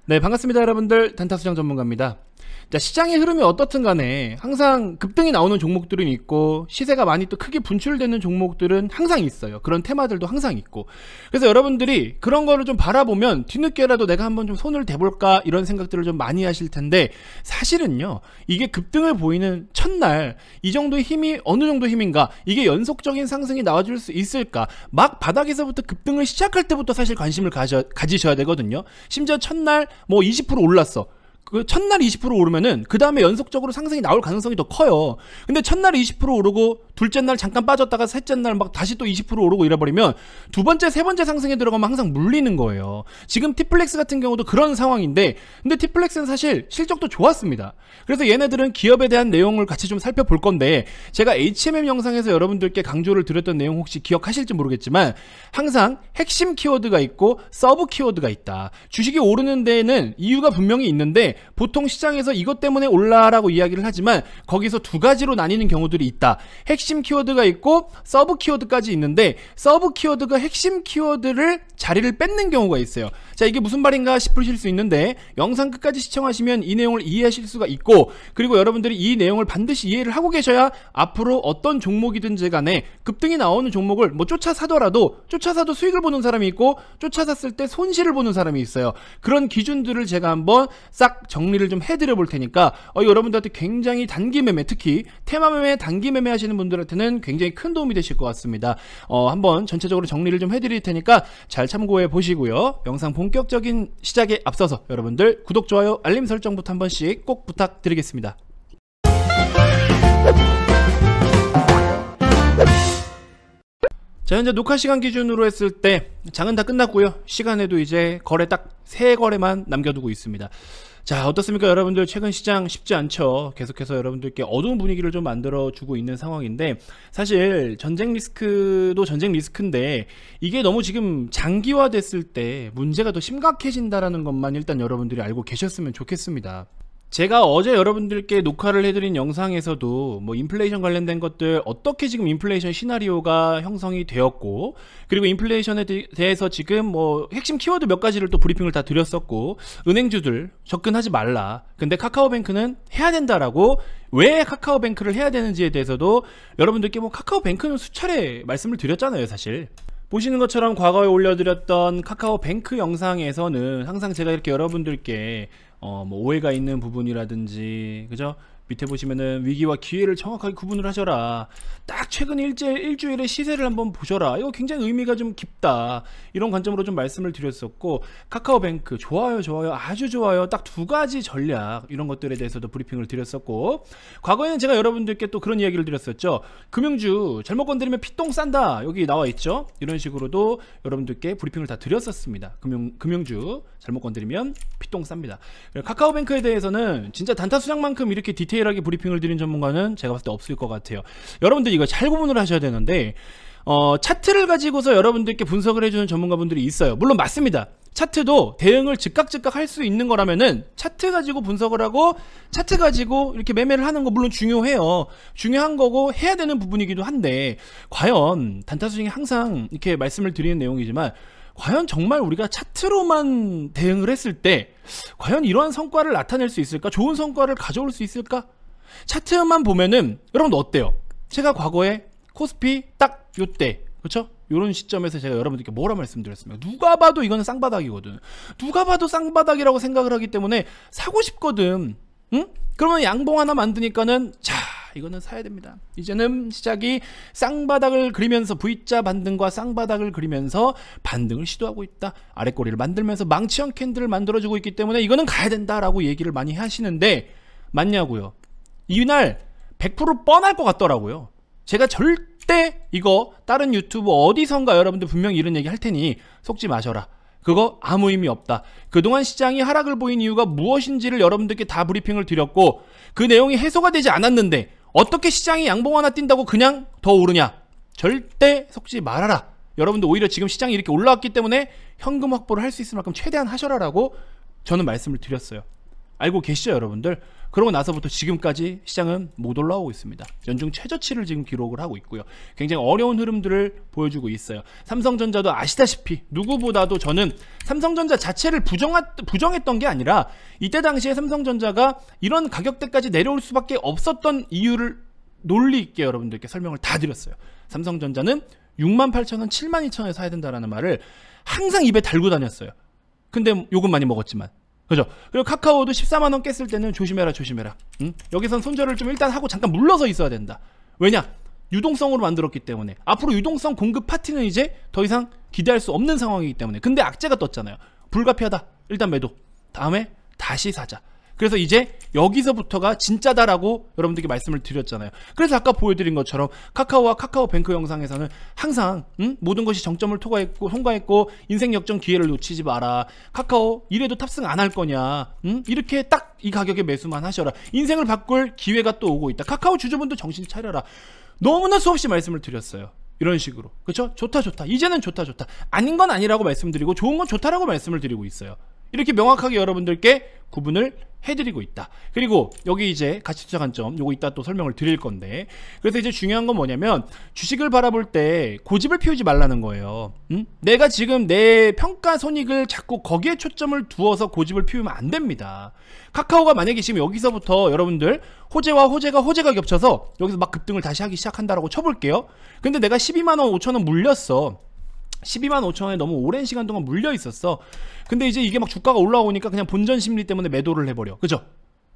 네, 반갑습니다 여러분들. 단타수장 전문가입니다. 자, 시장의 흐름이 어떻든 간에 항상 급등이 나오는 종목들은 있고 시세가 많이 또 크게 분출되는 종목들은 항상 있어요. 그런 테마들도 항상 있고. 그래서 여러분들이 그런 거를 좀 바라보면 뒤늦게라도 내가 한번 좀 손을 대볼까 이런 생각들을 좀 많이 하실 텐데, 사실은요 이게 급등을 보이는 첫날 이 정도의 힘이 어느 정도 힘인가, 이게 연속적인 상승이 나와줄 수 있을까, 막 바닥에서부터 급등을 시작할 때부터 사실 관심을 가지셔야 되거든요. 심지어 첫날 뭐 20% 올랐어. 그 첫날 20% 오르면은 그 다음에 연속적으로 상승이 나올 가능성이 더 커요. 근데 첫날 20% 오르고 둘째 날 잠깐 빠졌다가 셋째 날 막 다시 또 20% 오르고 이래버리면 두 번째 세 번째 상승에 들어가면 항상 물리는 거예요. 지금 티플렉스 같은 경우도 그런 상황인데, 근데 티플렉스는 사실 실적도 좋았습니다. 그래서 얘네들은 기업에 대한 내용을 같이 좀 살펴볼 건데, 제가 HMM 영상에서 여러분들께 강조를 드렸던 내용 혹시 기억하실지 모르겠지만 항상 핵심 키워드가 있고 서브 키워드가 있다. 주식이 오르는 데에는 이유가 분명히 있는데 보통 시장에서 이것 때문에 올라라고 이야기를 하지만 거기서 두 가지로 나뉘는 경우들이 있다. 핵심 키워드가 있고 서브 키워드까지 있는데, 서브 키워드가 핵심 키워드를 자리를 뺏는 경우가 있어요. 자, 이게 무슨 말인가 싶으실 수 있는데 영상 끝까지 시청하시면 이 내용을 이해하실 수가 있고, 그리고 여러분들이 이 내용을 반드시 이해를 하고 계셔야 앞으로 어떤 종목이든지 간에 급등이 나오는 종목을 뭐 쫓아 사도 수익을 보는 사람이 있고 쫓아 샀을 때 손실을 보는 사람이 있어요. 그런 기준들을 제가 한번 싹 정리를 좀 해드려 볼 테니까 여러분들한테 굉장히 단기 매매, 특히 테마 매매, 단기 매매 하시는 분들한테는 굉장히 큰 도움이 되실 것 같습니다. 한번 전체적으로 정리를 좀 해드릴 테니까 잘 참고해 보시고요. 영상 본격적인 시작에 앞서서 여러분들 구독, 좋아요, 알림 설정부터 한 번씩 꼭 부탁드리겠습니다. 자, 현재 녹화 시간 기준으로 했을 때 장은 다 끝났고요. 시간에도 이제 거래 딱 3거래만 남겨두고 있습니다. 자, 어떻습니까 여러분들? 최근 시장 쉽지 않죠. 계속해서 여러분들께 어두운 분위기를 좀 만들어주고 있는 상황인데, 사실 전쟁 리스크도 전쟁 리스크인데 이게 너무 지금 장기화 됐을 때 문제가 더 심각해진다라는 것만 일단 여러분들이 알고 계셨으면 좋겠습니다. 제가 어제 여러분들께 녹화를 해드린 영상에서도 뭐 인플레이션 관련된 것들, 어떻게 지금 인플레이션 시나리오가 형성이 되었고, 그리고 인플레이션에 대해서 지금 뭐 핵심 키워드 몇 가지를 또 브리핑을 다 드렸었고, 은행주들 접근하지 말라, 근데 카카오뱅크는 해야 된다라고, 왜 카카오뱅크를 해야 되는지에 대해서도 여러분들께 뭐 카카오뱅크는 수차례 말씀을 드렸잖아요. 사실 보시는 것처럼 과거에 올려드렸던 카카오뱅크 영상에서는 항상 제가 이렇게 여러분들께 뭐 오해가 있는 부분이라든지, 그죠? 밑에 보시면은 위기와 기회를 정확하게 구분을 하셔라, 딱 최근 일주일의 시세를 한번 보셔라, 이거 굉장히 의미가 좀 깊다, 이런 관점으로 좀 말씀을 드렸었고, 카카오뱅크 좋아요, 아주 좋아요, 딱 두 가지 전략, 이런 것들에 대해서도 브리핑을 드렸었고, 과거에는 제가 여러분들께 또 그런 이야기를 드렸었죠. 금융주 잘못 건드리면 피똥 싼다, 여기 나와 있죠. 이런 식으로도 여러분들께 브리핑을 다 드렸었습니다. 금융주 잘못 건드리면 피똥 쌉니다. 카카오뱅크에 대해서는 진짜 단타 수장만큼 이렇게 디테일하게 브리핑을 드린 전문가는 제가 봤을 때 없을 것 같아요. 여러분들 이거 잘 구분을 하셔야 되는데, 차트를 가지고서 여러분들께 분석을 해주는 전문가분들이 있어요. 물론 맞습니다. 차트도 대응을 즉각 할 수 있는 거라면은 차트 가지고 분석을 하고 차트 가지고 이렇게 매매를 하는 거 물론 중요해요. 중요한 거고 해야 되는 부분이기도 한데, 과연 단타 수장이 항상 이렇게 말씀을 드리는 내용이지만, 과연 정말 우리가 차트로만 대응을 했을 때 과연 이러한 성과를 나타낼 수 있을까? 좋은 성과를 가져올 수 있을까? 차트만 보면은 여러분들 어때요? 제가 과거에 코스피 딱 요때, 그렇죠? 요런 시점에서 제가 여러분들께 뭐라 말씀드렸습니까? 누가 봐도 이거는 쌍바닥이거든. 누가 봐도 쌍바닥이라고 생각을 하기 때문에 사고 싶거든. 응? 그러면 양봉 하나 만드니까는 자, 이거는 사야 됩니다. 이제는 시작이 쌍바닥을 그리면서 V자 반등과 쌍바닥을 그리면서 반등을 시도하고 있다. 아랫꼬리를 만들면서 망치형 캔들을 만들어주고 있기 때문에 이거는 가야 된다라고 얘기를 많이 하시는데, 맞냐고요? 이날 100% 뻔할 것 같더라고요. 제가 절대 이거 다른 유튜브 어디선가 여러분들 분명히 이런 얘기 할 테니 속지 마셔라. 그거 아무 의미 없다. 그동안 시장이 하락을 보인 이유가 무엇인지를 여러분들께 다 브리핑을 드렸고, 그 내용이 해소가 되지 않았는데 어떻게 시장이 양봉 하나 뛴다고 그냥 더 오르냐? 절대 속지 말아라. 여러분들 오히려 지금 시장이 이렇게 올라왔기 때문에 현금 확보를 할 수 있을 만큼 최대한 하셔라라고 저는 말씀을 드렸어요. 알고 계시죠 여러분들? 그러고 나서부터 지금까지 시장은 못 올라오고 있습니다. 연중 최저치를 지금 기록을 하고 있고요. 굉장히 어려운 흐름들을 보여주고 있어요. 삼성전자도 아시다시피 누구보다도 저는 삼성전자 자체를 부정했던 게 아니라 이때 당시에 삼성전자가 이런 가격대까지 내려올 수밖에 없었던 이유를 논리 있게 여러분들께 설명을 다 드렸어요. 삼성전자는 68,000원, 72,000원에 사야 된다라는 말을 항상 입에 달고 다녔어요. 근데 요금 많이 먹었지만, 그죠? 그리고 카카오도 14만원 깼을 때는 조심해라 조심해라. 응? 여기선 손절을 좀 일단 하고 잠깐 물러서 있어야 된다. 왜냐? 유동성으로 만들었기 때문에 앞으로 유동성 공급 파티는 이제 더 이상 기대할 수 없는 상황이기 때문에. 근데 악재가 떴잖아요. 불가피하다. 일단 매도. 다음에 다시 사자. 그래서 이제 여기서부터가 진짜다라고 여러분들께 말씀을 드렸잖아요. 그래서 아까 보여드린 것처럼 카카오와 카카오뱅크 영상에서는 항상 모든 것이 정점을 통과했고 인생 역전 기회를 놓치지 마라. 카카오 이래도 탑승 안 할 거냐, 이렇게 딱 이 가격에 매수만 하셔라. 인생을 바꿀 기회가 또 오고 있다. 카카오 주주분도 정신 차려라. 너무나 수없이 말씀을 드렸어요. 이런 식으로. 그렇죠? 좋다 좋다. 이제는 좋다 좋다. 아닌 건 아니라고 말씀드리고 좋은 건 좋다라고 말씀을 드리고 있어요. 이렇게 명확하게 여러분들께 구분을 해드리고 있다. 그리고 여기 이제 가치투자 관점 요거 이따 또 설명을 드릴 건데, 그래서 이제 중요한 건 뭐냐면 주식을 바라볼 때 고집을 피우지 말라는 거예요. 내가 지금 내 평가 손익을 자꾸 거기에 초점을 두어서 고집을 피우면 안 됩니다. 카카오가 만약에 지금 여기서부터 여러분들 호재가 겹쳐서 여기서 막 급등을 다시 하기 시작한다라고 쳐볼게요. 근데 내가 122만 5천원 물렸어. 12만 5천원에 너무 오랜 시간 동안 물려 있었어. 근데 이제 이게 막 주가가 올라오니까 그냥 본전 심리 때문에 매도를 해버려. 그죠?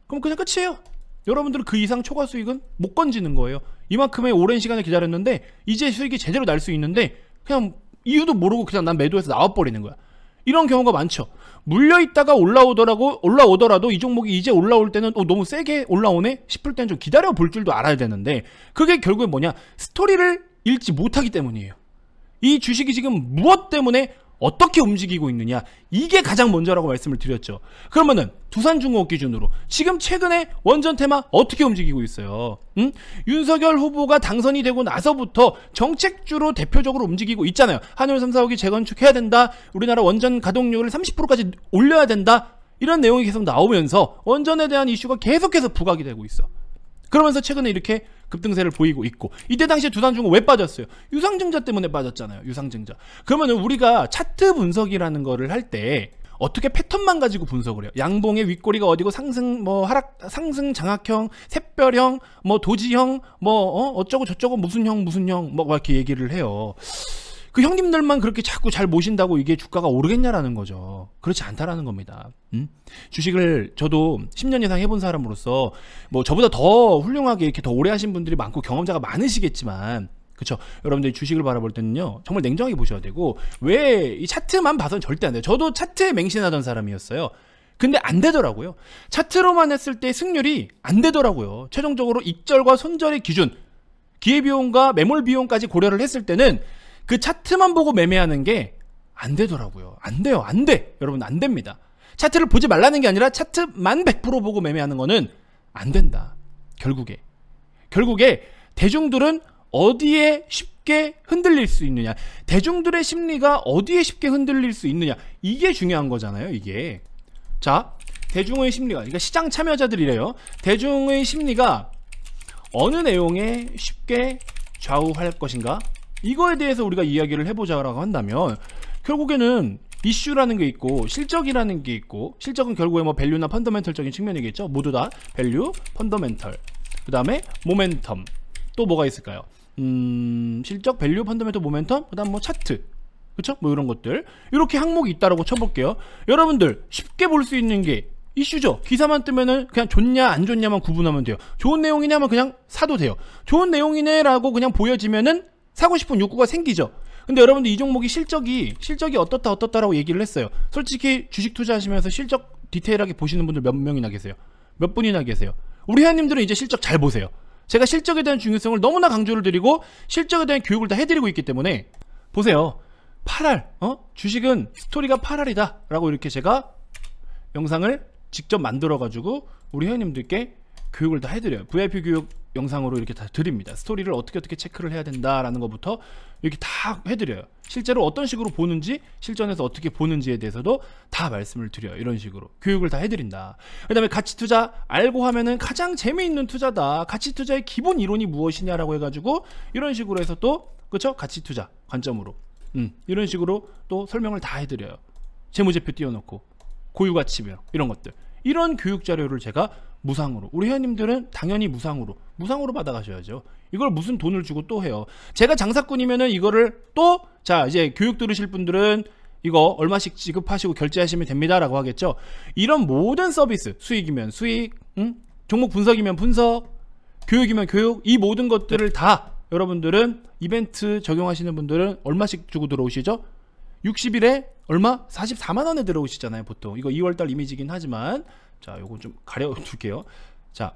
그럼 그냥 끝이에요. 여러분들은 그 이상 초과 수익은 못 건지는 거예요. 이만큼의 오랜 시간을 기다렸는데 이제 수익이 제대로 날 수 있는데 그냥 이유도 모르고 그냥 난 매도해서 나와버리는 거야. 이런 경우가 많죠. 물려있다가 올라오더라도 이 종목이 이제 올라올 때는 너무 세게 올라오네 싶을 때는 좀 기다려 볼 줄도 알아야 되는데, 그게 결국에 뭐냐, 스토리를 읽지 못하기 때문이에요. 이 주식이 지금 무엇 때문에 어떻게 움직이고 있느냐, 이게 가장 먼저라고 말씀을 드렸죠. 그러면은 두산중공업 기준으로 지금 최근에 원전테마 어떻게 움직이고 있어요? 윤석열 후보가 당선이 되고 나서부터 정책주로 대표적으로 움직이고 있잖아요. 한울 3, 4호기 재건축해야 된다, 우리나라 원전 가동률을 30%까지 올려야 된다, 이런 내용이 계속 나오면서 원전에 대한 이슈가 계속해서 부각이 되고 있어. 그러면서 최근에 이렇게 급등세를 보이고 있고, 이때 당시에 두산중공업 왜 빠졌어요? 유상증자 때문에 빠졌잖아요. 유상증자. 그러면은 우리가 차트 분석이라는 거를 할 때 어떻게 패턴만 가지고 분석을 해요? 양봉의 윗꼬리가 어디고 상승 상승 장악형, 샛별형, 도지형, 어쩌고 저쩌고 무슨 형 이렇게 얘기를 해요. 그 형님들만 그렇게 자꾸 잘 모신다고 이게 주가가 오르겠냐라는 거죠. 그렇지 않다라는 겁니다. 주식을 저도 10년 이상 해본 사람으로서 저보다 더 훌륭하게 이렇게 더 오래 하신 분들이 많고 경험자가 많으시겠지만, 그쵸? 여러분들이 주식을 바라볼 때는요, 정말 냉정하게 보셔야 되고, 왜 이 차트만 봐서는 절대 안 돼요. 저도 차트에 맹신하던 사람이었어요. 근데 안 되더라고요. 차트로만 했을 때 승률이 안 되더라고요. 최종적으로 익절과 손절의 기준, 기회비용과 매몰비용까지 고려를 했을 때는 그 차트만 보고 매매하는 게 안 되더라고요. 안 돼요. 안 돼. 여러분, 안 됩니다. 차트를 보지 말라는 게 아니라 차트만 100% 보고 매매하는 거는 안 된다. 결국에 대중들은 어디에 쉽게 흔들릴 수 있느냐, 대중들의 심리가 어디에 쉽게 흔들릴 수 있느냐, 이게 중요한 거잖아요. 이게. 자, 대중의 심리가, 그러니까 시장 참여자들이래요. 대중의 심리가 어느 내용에 쉽게 좌우할 것인가, 이거에 대해서 우리가 이야기를 해보자라고 한다면, 결국에는 이슈라는 게 있고 실적이라는 게 있고, 실적은 결국에 밸류나 펀더멘털적인 측면이겠죠. 모두 다 밸류, 펀더멘털, 그 다음에 모멘텀, 또 뭐가 있을까요? 실적, 밸류, 펀더멘털, 모멘텀, 그 다음 차트, 그쵸? 이런 것들, 이렇게 항목이 있다라고 쳐볼게요. 여러분들 쉽게 볼 수 있는 게 이슈죠. 기사만 뜨면은 그냥 좋냐 안 좋냐만 구분하면 돼요. 좋은 내용이냐면 그냥 사도 돼요. 좋은 내용이네 라고 그냥 보여지면은 사고 싶은 욕구가 생기죠. 근데 여러분들 이 종목이 실적이 어떻다라고 얘기를 했어요. 솔직히 주식 투자하시면서 실적 디테일하게 보시는 분들 몇 명이나 계세요? 몇 분이나 계세요? 우리 회원님들은 이제 실적 잘 보세요. 제가 실적에 대한 중요성을 너무나 강조를 드리고 실적에 대한 교육을 다 해드리고 있기 때문에 보세요. 8할, 주식은 스토리가 8할이다 라고 이렇게 제가 영상을 직접 만들어 가지고 우리 회원님들께 교육을 다 해드려요. VIP 교육 영상으로 이렇게 다 드립니다. 스토리를 어떻게 체크를 해야 된다라는 것부터 이렇게 다 해드려요. 실제로 어떤 식으로 보는지, 실전에서 어떻게 보는지에 대해서도 다 말씀을 드려요. 이런 식으로 교육을 다 해드린다. 그 다음에 가치투자 알고 하면은 가장 재미있는 투자다. 가치투자의 기본 이론이 무엇이냐라고 해가지고 이런 식으로 해서 또 그쵸? 가치투자 관점으로 이런 식으로 또 설명을 다 해드려요. 재무제표 띄워놓고 고유가치표 이런 것들, 이런 교육 자료를 제가 무상으로, 우리 회원님들은 당연히 무상으로 받아가셔야죠. 이걸 무슨 돈을 주고 또 해요. 제가 장사꾼이면은 이거를 또, 자 이제 교육 들으실 분들은 이거 얼마씩 지급하시고 결제하시면 됩니다 라고 하겠죠. 이런 모든 서비스, 수익이면 수익, 종목 분석이면 분석, 교육이면 교육, 이 모든 것들을 다 여러분들은 이벤트 적용하시는 분들은 얼마씩 주고 들어오시죠? 60일에 얼마? 44만원에 들어오시잖아요 보통. 이거 2월달 이미지긴 하지만, 자 요거 좀 가려둘게요. 자,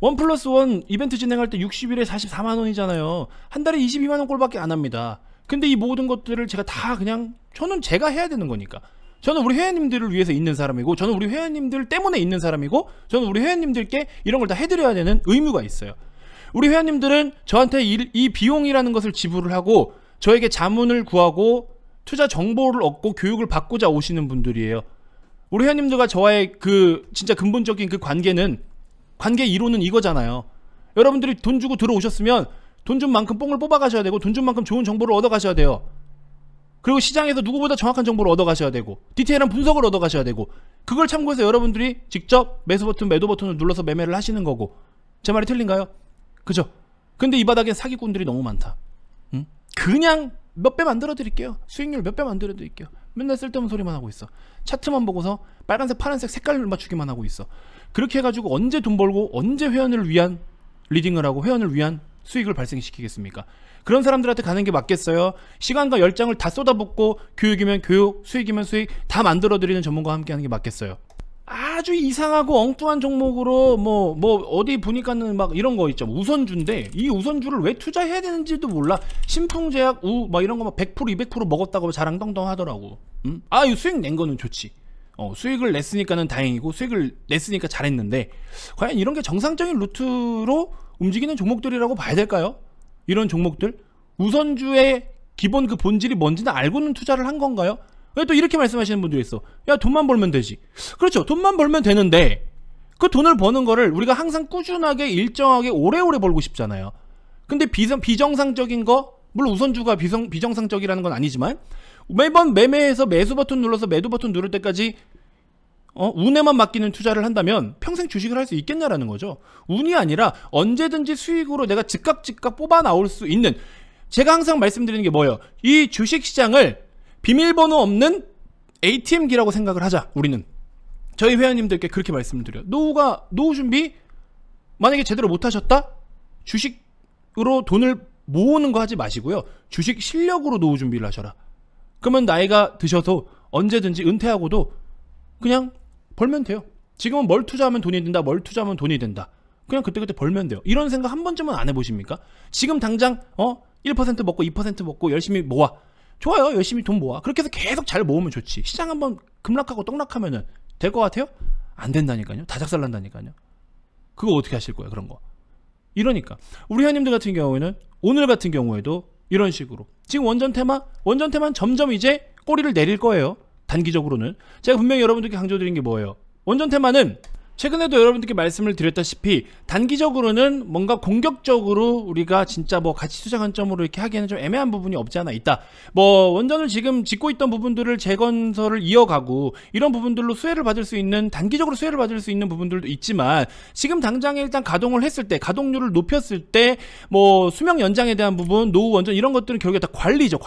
1+1 이벤트 진행할 때 60일에 44만원이잖아요 한 달에 22만원 꼴밖에 안 합니다. 근데 이 모든 것들을 제가 다 그냥, 저는 제가 해야 되는 거니까, 저는 우리 회원님들을 위해서 있는 사람이고, 저는 우리 회원님들 때문에 있는 사람이고, 저는 우리 회원님들께 이런 걸 다 해드려야 되는 의무가 있어요. 우리 회원님들은 저한테 이 비용이라는 것을 지불을 하고 저에게 자문을 구하고 투자 정보를 얻고 교육을 받고자 오시는 분들이에요. 우리 회원님들과 저와의 그 진짜 근본적인 그 관계 이론은 이거잖아요. 여러분들이 돈 주고 들어오셨으면 돈 준 만큼 뽕을 뽑아 가셔야 되고, 돈 준 만큼 좋은 정보를 얻어 가셔야 돼요. 그리고 시장에서 누구보다 정확한 정보를 얻어 가셔야 되고, 디테일한 분석을 얻어 가셔야 되고, 그걸 참고해서 여러분들이 직접 매수 버튼, 매도 버튼을 눌러서 매매를 하시는 거고. 제 말이 틀린가요? 그죠? 근데 이 바닥엔 사기꾼들이 너무 많다. 그냥 몇 배 만들어 드릴게요. 수익률 몇 배 만들어 드릴게요. 맨날 쓸데없는 소리만 하고 있어. 차트만 보고서 빨간색 파란색 색깔을 맞추기만 하고 있어. 그렇게 해가지고 언제 돈 벌고 언제 회원을 위한 리딩을 하고 회원을 위한 수익을 발생시키겠습니까? 그런 사람들한테 가는 게 맞겠어요? 시간과 열정을 다 쏟아붓고 교육이면 교육, 수익이면 수익 다 만들어 드리는 전문가와 함께 하는 게 맞겠어요? 아주 이상하고 엉뚱한 종목으로 뭐 어디 보니까는 막 이런 거 있죠. 우선주인데 이 우선주를 왜 투자해야 되는지도 몰라. 신풍제약 막 이런 거 막 100% 200% 먹었다고 자랑덩덩 하더라고. 아, 이 수익 낸 거는 좋지. 수익을 냈으니까는 다행이고, 수익을 냈으니까 잘했는데, 과연 이런 게 정상적인 루트로 움직이는 종목들이라고 봐야 될까요? 이런 종목들 우선주의 기본 그 본질이 뭔지는 알고는 투자를 한 건가요? 왜 또 이렇게 말씀하시는 분들이 있어. 야, 돈만 벌면 되지. 그렇죠, 돈만 벌면 되는데 그 돈을 버는 거를 우리가 항상 꾸준하게 일정하게 오래오래 벌고 싶잖아요. 근데 비정상적인 거, 물론 우선주가 비정상적이라는 건 아니지만, 매번 매매해서 매수 버튼 눌러서 매도 버튼 누를 때까지 운에만 맡기는 투자를 한다면 평생 주식을 할 수 있겠냐라는 거죠. 운이 아니라 언제든지 수익으로 내가 즉각 뽑아 나올 수 있는, 제가 항상 말씀드리는 게 뭐예요? 이 주식시장을 비밀번호 없는 ATM기라고 생각을 하자. 우리는 저희 회원님들께 그렇게 말씀을 드려요. 노후 준비 만약에 제대로 못하셨다? 주식으로 돈을 모으는 거 하지 마시고요, 주식 실력으로 노후 준비를 하셔라. 그러면 나이가 드셔서 언제든지 은퇴하고도 그냥 벌면 돼요. 지금은 뭘 투자하면 돈이 된다, 뭘 투자하면 돈이 된다, 그냥 그때그때 벌면 돼요. 이런 생각 한 번쯤은 안 해보십니까? 지금 당장 1% 먹고 2% 먹고 열심히 모아. 좋아요, 열심히 돈 모아. 그렇게 해서 계속 잘 모으면 좋지. 시장 한번 급락하고 떡락하면은 될 것 같아요? 안 된다니까요. 다 작살난다니까요. 그거 어떻게 하실 거예요, 그런 거? 이러니까 우리 회원님들 같은 경우에는, 오늘 같은 경우에도 이런 식으로 지금 원전 테마는 점점 이제 꼬리를 내릴 거예요. 단기적으로는 제가 분명히 여러분들께 강조드린 게 뭐예요? 원전 테마는 최근에도 여러분들께 말씀을 드렸다시피 단기적으로는 뭔가 공격적으로 우리가 진짜 뭐 가치 투자 관점으로 이렇게 하기에는 좀 애매한 부분이 없지 않아 있다. 뭐 원전을 지금 짓고 있던 부분들을 재건설을 이어가고 이런 부분들로 수혜를 받을 수 있는, 단기적으로 수혜를 받을 수 있는 부분들도 있지만, 지금 당장에 일단 가동을 했을 때, 가동률을 높였을 때 뭐 수명 연장에 대한 부분, 노후 원전 이런 것들은 결국에 다 관리죠.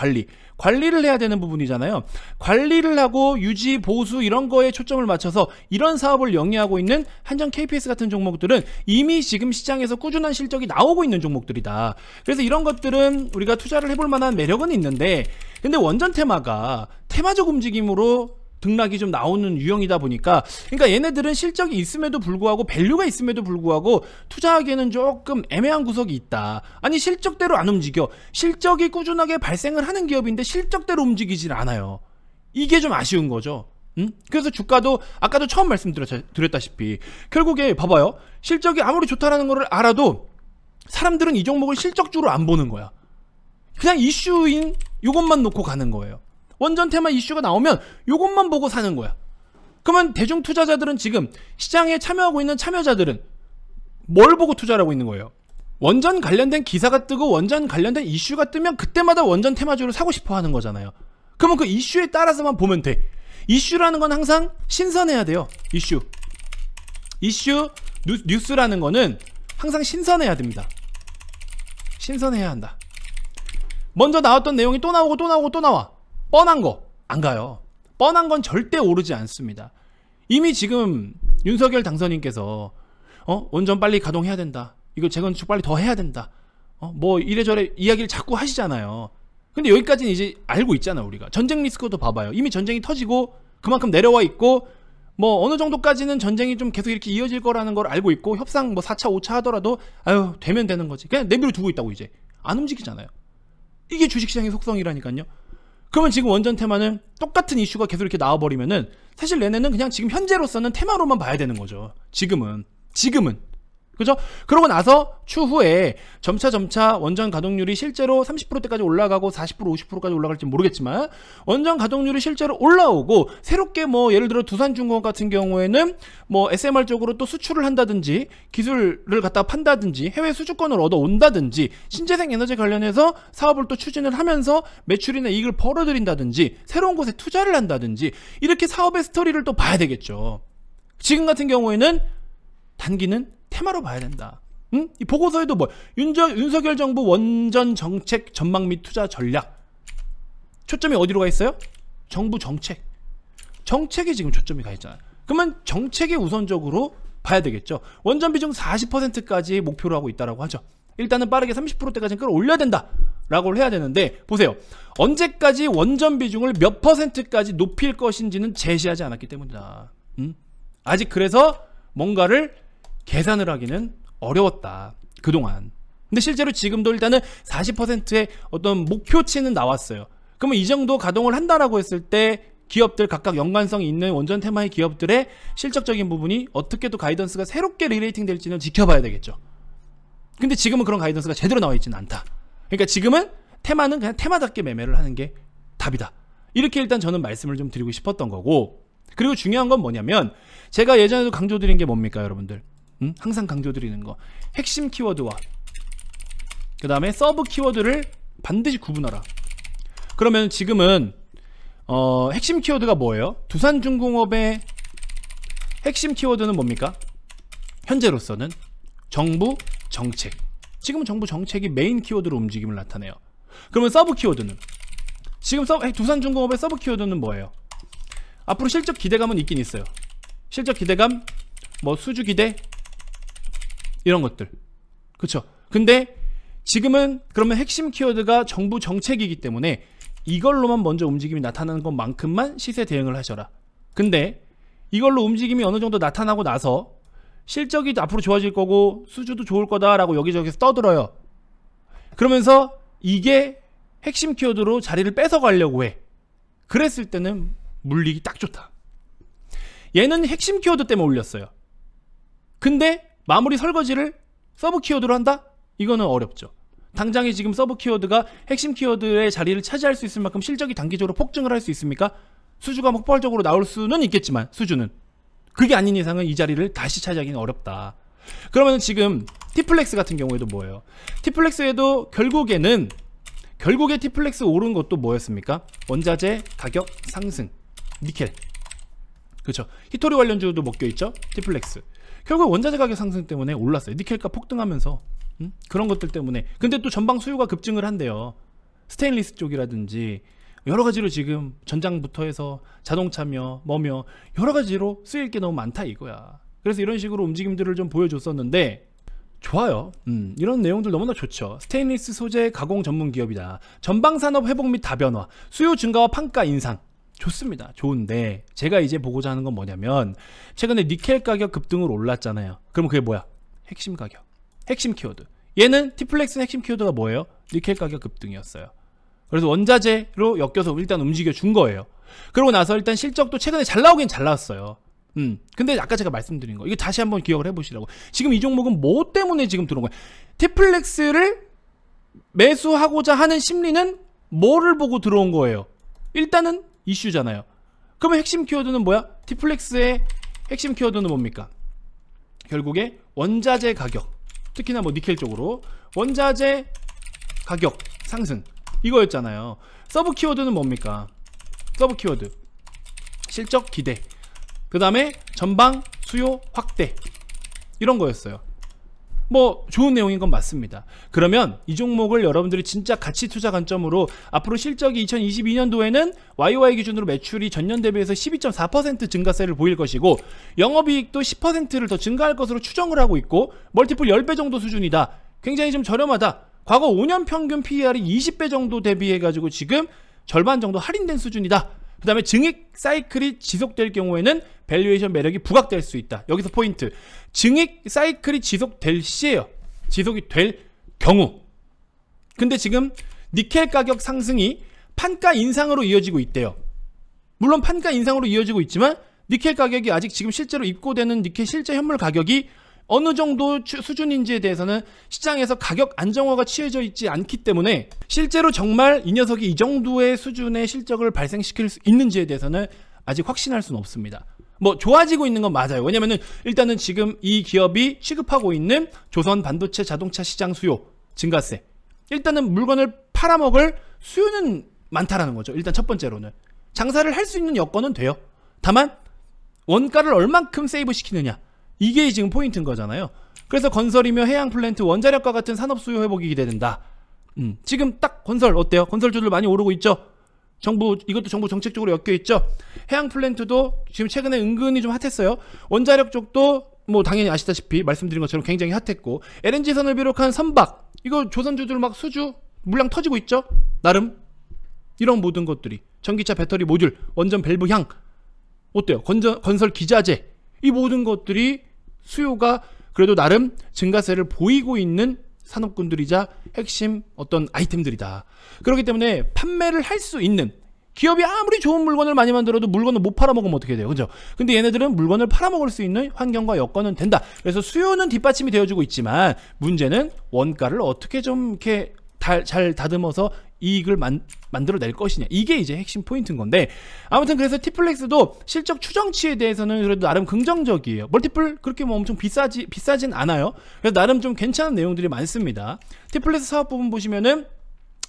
관리를 해야 되는 부분이잖아요. 관리를 하고 유지, 보수 이런 거에 초점을 맞춰서 이런 사업을 영위하고 있는 한전 KPS 같은 종목들은 이미 지금 시장에서 꾸준한 실적이 나오고 있는 종목들이다. 그래서 이런 것들은 우리가 투자를 해볼 만한 매력은 있는데, 근데 원전 테마가 테마적 움직임으로 등락이 좀 나오는 유형이다 보니까, 그러니까 얘네들은 실적이 있음에도 불구하고, 밸류가 있음에도 불구하고 투자하기에는 조금 애매한 구석이 있다. 아니, 실적대로 안 움직여. 실적이 꾸준하게 발생을 하는 기업인데 실적대로 움직이질 않아요. 이게 좀 아쉬운 거죠. 그래서 주가도 아까도 처음 말씀드렸다시피 결국에 봐봐요. 실적이 아무리 좋다라는 거를 알아도 사람들은 이 종목을 실적주로 안 보는 거야. 그냥 이슈인 요것만 놓고 가는 거예요. 원전 테마 이슈가 나오면 요것만 보고 사는 거야. 그러면 대중 투자자들은 지금 시장에 참여하고 있는 참여자들은 뭘 보고 투자를 하고 있는 거예요? 원전 관련된 기사가 뜨고 원전 관련된 이슈가 뜨면 그때마다 원전 테마주를 사고 싶어 하는 거잖아요. 그러면 그 이슈에 따라서만 보면 돼. 이슈라는 건 항상 신선해야 돼요. 이슈 뉴스라는 거는 항상 신선해야 됩니다. 신선해야 한다. 먼저 나왔던 내용이 또 나오고 또 나와. 뻔한 거 안 가요. 뻔한 건 절대 오르지 않습니다. 이미 지금 윤석열 당선인께서 원전 빨리 가동해야 된다. 이거 재건축 빨리 더 해야 된다. 뭐 이래저래 이야기를 자꾸 하시잖아요. 근데 여기까지는 이제 알고 있잖아. 우리가 전쟁 리스크도 봐봐요. 이미 전쟁이 터지고 그만큼 내려와 있고 뭐 어느 정도까지는 전쟁이 좀 계속 이렇게 이어질 거라는 걸 알고 있고 협상 뭐 4차 5차 하더라도 아유 되면 되는 거지. 그냥 내버려 두고 있다고. 이제 안 움직이잖아요. 이게 주식시장의 속성이라니까요. 그러면 지금 원전 테마는 똑같은 이슈가 계속 이렇게 나와버리면은 사실 얘네는 그냥 지금 현재로서는 테마로만 봐야 되는 거죠. 지금은 그죠? 그러고 나서 추후에 점차 원전 가동률이 실제로 30%대까지 올라가고 40% 50%까지 올라갈지 모르겠지만 원전 가동률이 실제로 올라오고 새롭게 뭐 예를 들어 두산중공업 같은 경우에는 뭐 SMR 쪽으로 또 수출을 한다든지 기술을 갖다 판다든지 해외 수주권을 얻어온다든지 신재생 에너지 관련해서 사업을 또 추진을 하면서 매출이나 이익을 벌어들인다든지 새로운 곳에 투자를 한다든지 이렇게 사업의 스토리를 또 봐야 되겠죠. 지금 같은 경우에는 단기는 테마로 봐야 된다. 응? 이 보고서에도 뭐 윤석열 정부 원전 정책 전망 및 투자 전략 초점이 어디로 가 있어요? 정부 정책에 지금 초점이 가 있잖아요. 그러면 정책에 우선적으로 봐야 되겠죠. 원전 비중 40%까지 목표로 하고 있다라고 하죠. 일단은 빠르게 30%대까지 끌어올려야 된다라고 해야 되는데 보세요. 언제까지 원전 비중을 몇 %까지 높일 것인지는 제시하지 않았기 때문이다. 아직 그래서 뭔가를 계산을 하기는 어려웠다. 그동안. 근데 실제로 지금도 일단은 40%의 어떤 목표치는 나왔어요. 그러면 이 정도 가동을 한다라고 했을 때 기업들 각각 연관성이 있는 원전 테마의 기업들의 실적적인 부분이 어떻게 또 가이던스가 새롭게 리레이팅 될지는 지켜봐야 되겠죠. 근데 지금은 그런 가이던스가 제대로 나와 있지는 않다. 그러니까 지금은 테마는 그냥 테마답게 매매를 하는 게 답이다. 이렇게 일단 저는 말씀을 좀 드리고 싶었던 거고, 그리고 중요한 건 뭐냐면 제가 예전에도 강조드린 게 뭡니까 여러분들? 항상 강조드리는 거, 핵심 키워드와 그 다음에 서브 키워드를 반드시 구분하라. 그러면 지금은 핵심 키워드가 뭐예요? 두산중공업의 핵심 키워드는 뭡니까? 현재로서는 정부 정책. 지금은 정부 정책이 메인 키워드로 움직임을 나타내요. 그러면 서브 키워드는, 지금 두산중공업의 서브 키워드는 뭐예요? 앞으로 실적 기대감은 있긴 있어요. 실적 기대감, 뭐 수주 기대 이런 것들, 그쵸? 근데 지금은 그러면 핵심 키워드가 정부 정책이기 때문에 이걸로만 먼저 움직임이 나타나는 것만큼만 시세 대응을 하셔라. 근데 이걸로 움직임이 어느 정도 나타나고 나서 실적이 앞으로 좋아질 거고 수주도 좋을 거다라고 여기저기서 떠들어요. 그러면서 이게 핵심 키워드로 자리를 뺏어가려고 해. 그랬을 때는 물리기 딱 좋다. 얘는 핵심 키워드 때문에 올렸어요. 근데 마무리 설거지를 서브 키워드로 한다? 이거는 어렵죠. 당장에 지금 서브 키워드가 핵심 키워드의 자리를 차지할 수 있을 만큼 실적이 단기적으로 폭증을 할 수 있습니까? 수주가 폭발적으로 나올 수는 있겠지만 수주는 그게 아닌 이상은 이 자리를 다시 차지하기는 어렵다. 그러면 지금 티플렉스 같은 경우에도 뭐예요? 티플렉스에도 결국에 티플렉스 오른 것도 뭐였습니까? 원자재 가격 상승, 니켈, 그렇죠? 히토리 관련주도 먹혀있죠? 티플렉스. 결국 원자재 가격 상승 때문에 올랐어요. 니켈값 폭등하면서 그런 것들 때문에. 근데 또 전방 수요가 급증을 한대요. 스테인리스 쪽이라든지 여러 가지로 지금 전장부터 해서 자동차며 뭐며 여러 가지로 쓰일 게 너무 많다 이거야. 그래서 이런 식으로 움직임들을 좀 보여줬었는데 좋아요. 이런 내용들 너무나 좋죠. 스테인리스 소재 가공 전문 기업이다. 전방 산업 회복 및 다변화, 수요 증가와 판가 인상. 좋습니다. 좋은데 제가 이제 보고자 하는 건 뭐냐면 최근에 니켈 가격 급등으로 올랐잖아요. 그럼 그게 뭐야? 핵심 가격, 핵심 키워드. 얘는 티플렉스 핵심 키워드가 뭐예요? 니켈 가격 급등이었어요. 그래서 원자재로 엮여서 일단 움직여 준 거예요. 그러고 나서 일단 실적도 최근에 잘 나오긴 잘 나왔어요. 근데 아까 제가 말씀드린 거 이거 다시 한번 기억을 해보시라고. 지금 이 종목은 뭐 때문에 지금 들어온 거예요? 티플렉스를 매수하고자 하는 심리는 뭐를 보고 들어온 거예요? 일단은 이슈잖아요. 그러면 핵심 키워드는 뭐야? 티플렉스의 핵심 키워드는 뭡니까? 결국에 원자재 가격, 특히나 뭐 니켈 쪽으로 원자재 가격 상승 이거였잖아요. 서브 키워드는 뭡니까? 서브 키워드 실적 기대, 그 다음에 전방 수요 확대, 이런 거였어요. 뭐 좋은 내용인 건 맞습니다. 그러면 이 종목을 여러분들이 진짜 가치 투자 관점으로 앞으로 실적이 2022년도에는 YOY 기준으로 매출이 전년 대비해서 12.4% 증가세를 보일 것이고 영업이익도 10%를 더 증가할 것으로 추정을 하고 있고 멀티플 10배 정도 수준이다. 굉장히 좀 저렴하다. 과거 5년 평균 PER이 20배 정도 대비해가지고 지금 절반 정도 할인된 수준이다. 그 다음에 증액 사이클이 지속될 경우에는 밸류에이션 매력이 부각될 수 있다. 여기서 포인트. 증액 사이클이 지속될 시에요. 지속이 될 경우. 근데 지금 니켈 가격 상승이 판가 인상으로 이어지고 있대요. 물론 판가 인상으로 이어지고 있지만 니켈 가격이 아직 지금 실제로 입고되는 니켈 실제 현물 가격이 어느 정도 수준인지에 대해서는 시장에서 가격 안정화가 취해져 있지 않기 때문에 실제로 정말 이 녀석이 이 정도의 수준의 실적을 발생시킬 수 있는지에 대해서는 아직 확신할 수는 없습니다. 뭐 좋아지고 있는 건 맞아요. 왜냐면은 일단은 지금 이 기업이 취급하고 있는 조선 반도체 자동차 시장 수요 증가세, 일단은 물건을 팔아먹을 수요는 많다라는 거죠. 일단 첫 번째로는 장사를 할 수 있는 여건은 돼요. 다만 원가를 얼만큼 세이브 시키느냐, 이게 지금 포인트인 거잖아요. 그래서 건설이며 해양 플랜트, 원자력과 같은 산업 수요 회복이 기대된다. 지금 딱 건설 어때요? 건설주들 많이 오르고 있죠. 이것도 정부 정책적으로 엮여 있죠. 해양 플랜트도 지금 최근에 은근히 좀 핫했어요. 원자력 쪽도 뭐 당연히 아시다시피 말씀드린 것처럼 굉장히 핫했고, LNG선을 비롯한 선박, 이거 조선주들 막 수주 물량 터지고 있죠. 나름 이런 모든 것들이, 전기차 배터리 모듈, 원전 밸브 향, 어때요? 건설 기자재, 이 모든 것들이 수요가 그래도 나름 증가세를 보이고 있는 산업군들이자 핵심 어떤 아이템들이다. 그렇기 때문에 판매를 할 수 있는, 기업이 아무리 좋은 물건을 많이 만들어도 물건을 못 팔아먹으면 어떻게 돼요? 그죠? 근데 얘네들은 물건을 팔아먹을 수 있는 환경과 여건은 된다. 그래서 수요는 뒷받침이 되어주고 있지만 문제는 원가를 어떻게 좀 이렇게 잘 다듬어서 이익을 만들어낼 것이냐, 이게 이제 핵심 포인트인 건데, 아무튼 그래서 티플렉스도 실적 추정치에 대해서는 그래도 나름 긍정적이에요. 멀티플 그렇게 뭐 엄청 비싸진 않아요. 그래서 나름 좀 괜찮은 내용들이 많습니다. 티플렉스 사업 부분 보시면은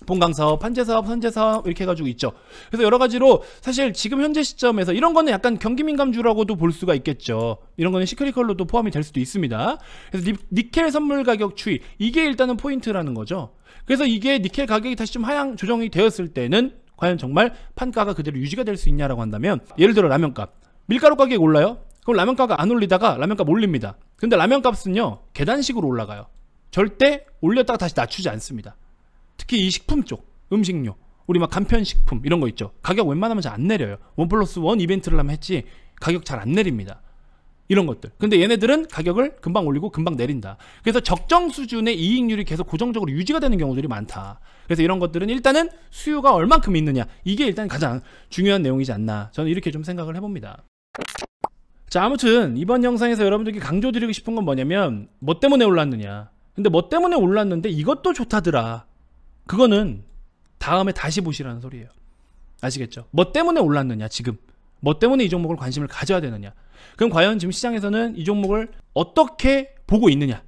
본강사업, 판재사업, 선재사업 이렇게 해가지고 있죠. 그래서 여러가지로 사실 지금 현재 시점에서 이런 거는 약간 경기민감주라고도 볼 수가 있겠죠. 이런 거는 시크릿컬로도 포함이 될 수도 있습니다. 그래서 니켈 선물 가격 추이, 이게 일단은 포인트라는 거죠. 그래서 이게 니켈 가격이 다시 좀 하향 조정이 되었을 때는 과연 정말 판가가 그대로 유지가 될 수 있냐라고 한다면, 예를 들어 라면값, 밀가루 가격이 올라요? 그럼 라면가가 안 올리다가 라면값 올립니다. 근데 라면값은요 계단식으로 올라가요. 절대 올렸다가 다시 낮추지 않습니다. 특히 이 식품 쪽, 음식료, 우리 막 간편식품 이런 거 있죠. 가격 웬만하면 잘 안 내려요. 1+1 이벤트를 하면 했지 가격 잘 안 내립니다. 이런 것들. 근데 얘네들은 가격을 금방 올리고 금방 내린다. 그래서 적정 수준의 이익률이 계속 고정적으로 유지가 되는 경우들이 많다. 그래서 이런 것들은 일단은 수요가 얼만큼 있느냐, 이게 일단 가장 중요한 내용이지 않나, 저는 이렇게 좀 생각을 해봅니다. 자, 아무튼 이번 영상에서 여러분들께 강조드리고 싶은 건 뭐냐면, 뭐 때문에 올랐느냐. 근데 뭐 때문에 올랐는데 이것도 좋다더라, 그거는 다음에 다시 보시라는 소리예요. 아시겠죠? 뭐 때문에 올랐느냐, 지금 뭐 때문에 이 종목을 관심을 가져야 되느냐, 그럼 과연 지금 시장에서는 이 종목을 어떻게 보고 있느냐,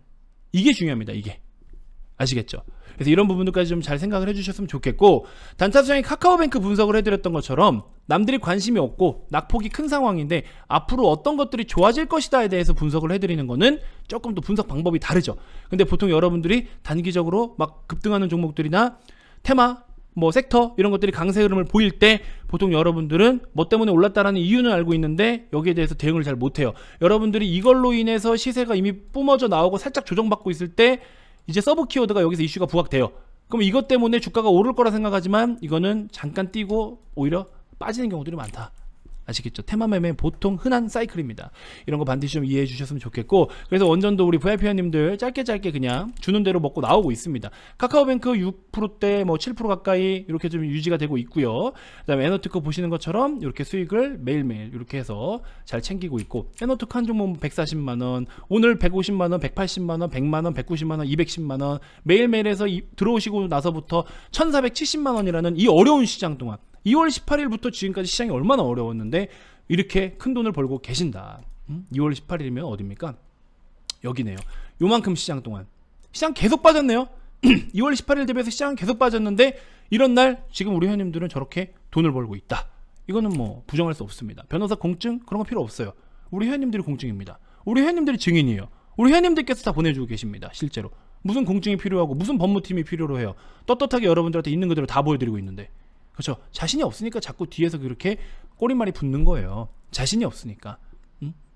이게 중요합니다. 이게 아시겠죠? 그래서 이런 부분들까지 좀 잘 생각을 해주셨으면 좋겠고, 단타 투자의 카카오뱅크 분석을 해드렸던 것처럼 남들이 관심이 없고 낙폭이 큰 상황인데 앞으로 어떤 것들이 좋아질 것이다에 대해서 분석을 해드리는 거는 조금 더 분석 방법이 다르죠. 근데 보통 여러분들이 단기적으로 막 급등하는 종목들이나 테마, 뭐 섹터 이런 것들이 강세 흐름을 보일 때 보통 여러분들은 뭐 때문에 올랐다라는 이유는 알고 있는데 여기에 대해서 대응을 잘 못해요. 여러분들이 이걸로 인해서 시세가 이미 뿜어져 나오고 살짝 조정받고 있을 때 이제 서브 키워드가 여기서 이슈가 부각돼요. 그럼 이것 때문에 주가가 오를 거라 생각하지만 이거는 잠깐 뛰고 오히려 빠지는 경우들이 많다. 아시겠죠? 테마 매매 보통 흔한 사이클입니다. 이런 거 반드시 좀 이해해 주셨으면 좋겠고, 그래서 원전도 우리 VIP원님들 짧게 그냥 주는 대로 먹고 나오고 있습니다. 카카오뱅크 6%대 뭐 7% 가까이 이렇게 좀 유지가 되고 있고요. 그다음에 에너트코 보시는 것처럼 이렇게 수익을 매일매일 이렇게 해서 잘 챙기고 있고, 에너트코 한 종목 140만원, 오늘 150만원, 180만원, 100만원, 190만원, 210만원 매일매일 해서 들어오시고 나서부터 1470만원이라는 이 어려운 시장 동안 2월 18일부터 지금까지 시장이 얼마나 어려웠는데 이렇게 큰 돈을 벌고 계신다. 2월 18일이면 어딥니까? 여기네요. 요만큼 시장 동안 시장 계속 빠졌네요. 2월 18일 대비해서 시장은 계속 빠졌는데 이런 날 지금 우리 회원님들은 저렇게 돈을 벌고 있다. 이거는 뭐 부정할 수 없습니다. 변호사 공증 그런 거 필요 없어요. 우리 회원님들이 공증입니다. 우리 회원님들이 증인이에요. 우리 회원님들께서 다 보내주고 계십니다. 실제로 무슨 공증이 필요하고 무슨 법무팀이 필요로 해요. 떳떳하게 여러분들한테 있는 그대로 다 보여드리고 있는데, 그렇죠? 자신이 없으니까 자꾸 뒤에서 그렇게 꼬리말이 붙는 거예요. 자신이 없으니까.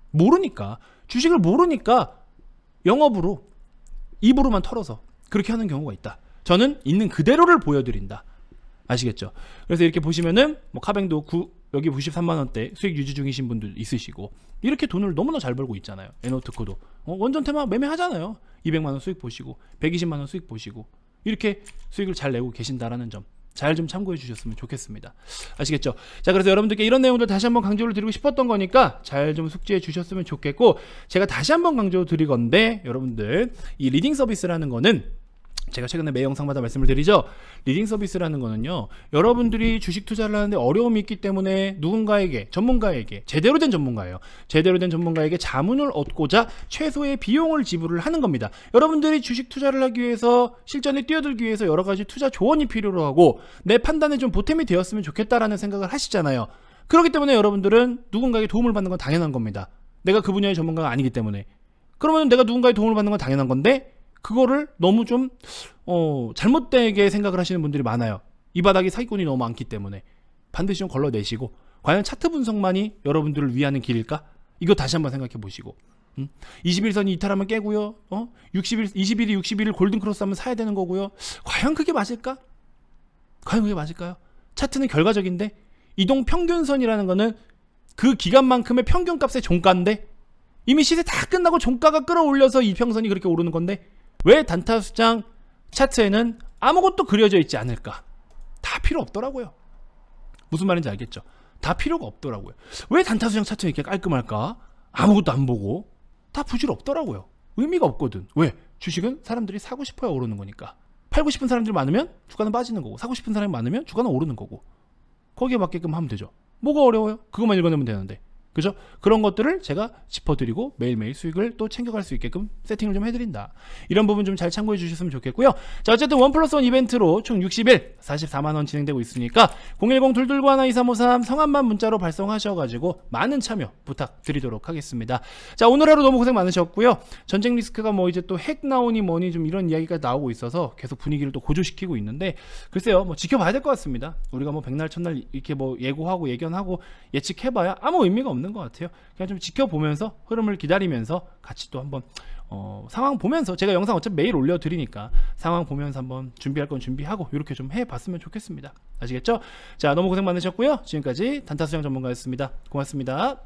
모르니까. 주식을 모르니까 영업으로 입으로만 털어서 그렇게 하는 경우가 있다. 저는 있는 그대로를 보여드린다. 아시겠죠? 그래서 이렇게 보시면은 뭐 카뱅도 여기 93만원대 수익 유지 중이신 분들 있으시고, 이렇게 돈을 너무나 잘 벌고 있잖아요. 에너트코도 원전 테마 매매하잖아요. 200만원 수익 보시고 120만원 수익 보시고 이렇게 수익을 잘 내고 계신다라는 점 잘 좀 참고해 주셨으면 좋겠습니다. 아시겠죠? 자, 그래서 여러분들께 이런 내용들 다시 한번 강조를 드리고 싶었던 거니까 잘 좀 숙지해 주셨으면 좋겠고, 제가 다시 한번 강조 드릴 건데, 여러분들 이 리딩 서비스라는 거는 제가 최근에 매 영상마다 말씀을 드리죠. 리딩 서비스라는 거는요, 여러분들이 주식 투자를 하는데 어려움이 있기 때문에 누군가에게, 전문가에게, 제대로 된 전문가예요. 제대로 된 전문가에게 자문을 얻고자 최소의 비용을 지불을 하는 겁니다. 여러분들이 주식 투자를 하기 위해서, 실전에 뛰어들기 위해서 여러 가지 투자 조언이 필요로 하고 내 판단에 좀 보탬이 되었으면 좋겠다라는 생각을 하시잖아요. 그렇기 때문에 여러분들은 누군가에게 도움을 받는 건 당연한 겁니다. 내가 그 분야의 전문가가 아니기 때문에. 그러면 내가 누군가의 도움을 받는 건 당연한 건데, 그거를 너무 좀 잘못되게 생각을 하시는 분들이 많아요. 이 바닥에 사기꾼이 너무 많기 때문에. 반드시 좀 걸러내시고, 과연 차트 분석만이 여러분들을 위하는 길일까? 이거 다시 한번 생각해 보시고, 21선이 이탈하면 깨고요, 21이 61일 골든크로스 하면 사야 되는 거고요. 과연 그게 맞을까? 과연 그게 맞을까요? 차트는 결과적인데, 이동평균선이라는 거는 그 기간만큼의 평균값의 종가인데, 이미 시세 다 끝나고 종가가 끌어올려서 이평선이 그렇게 오르는 건데, 왜 단타수장 차트에는 아무것도 그려져 있지 않을까? 다 필요 없더라고요. 무슨 말인지 알겠죠? 다 필요가 없더라고요. 왜 단타수장 차트는 이렇게 깔끔할까? 아무것도 안 보고. 다 부질없더라고요. 의미가 없거든. 왜? 주식은 사람들이 사고 싶어야 오르는 거니까. 팔고 싶은 사람들이 많으면 주가는 빠지는 거고, 사고 싶은 사람이 많으면 주가는 오르는 거고. 거기에 맞게끔 하면 되죠. 뭐가 어려워요? 그것만 읽어내면 되는데. 그죠? 그런 것들을 제가 짚어드리고 매일매일 수익을 또 챙겨갈 수 있게끔 세팅을 좀 해드린다. 이런 부분 좀 잘 참고해 주셨으면 좋겠고요. 자, 어쨌든 1+1 이벤트로 총 60일 44만원 진행되고 있으니까 010-221-2353 성함만 문자로 발송하셔가지고 많은 참여 부탁드리도록 하겠습니다. 자, 오늘 하루 너무 고생 많으셨고요. 전쟁 리스크가 뭐 이제 또 핵 나오니 뭐니 좀 이런 이야기가 나오고 있어서 계속 분위기를 또 고조시키고 있는데, 글쎄요, 뭐 지켜봐야 될 것 같습니다. 우리가 뭐 백날 첫날 이렇게 뭐 예고하고 예견하고 예측해봐야 아무 의미가 없는 것 같아요. 그냥 좀 지켜보면서 흐름을 기다리면서 같이 또 한번 상황 보면서, 제가 영상 어차피 매일 올려드리니까 상황 보면서 한번 준비할 건 준비하고 이렇게 좀 해봤으면 좋겠습니다. 아시겠죠? 자, 너무 고생 많으셨고요. 지금까지 단타수장 전문가였습니다. 고맙습니다.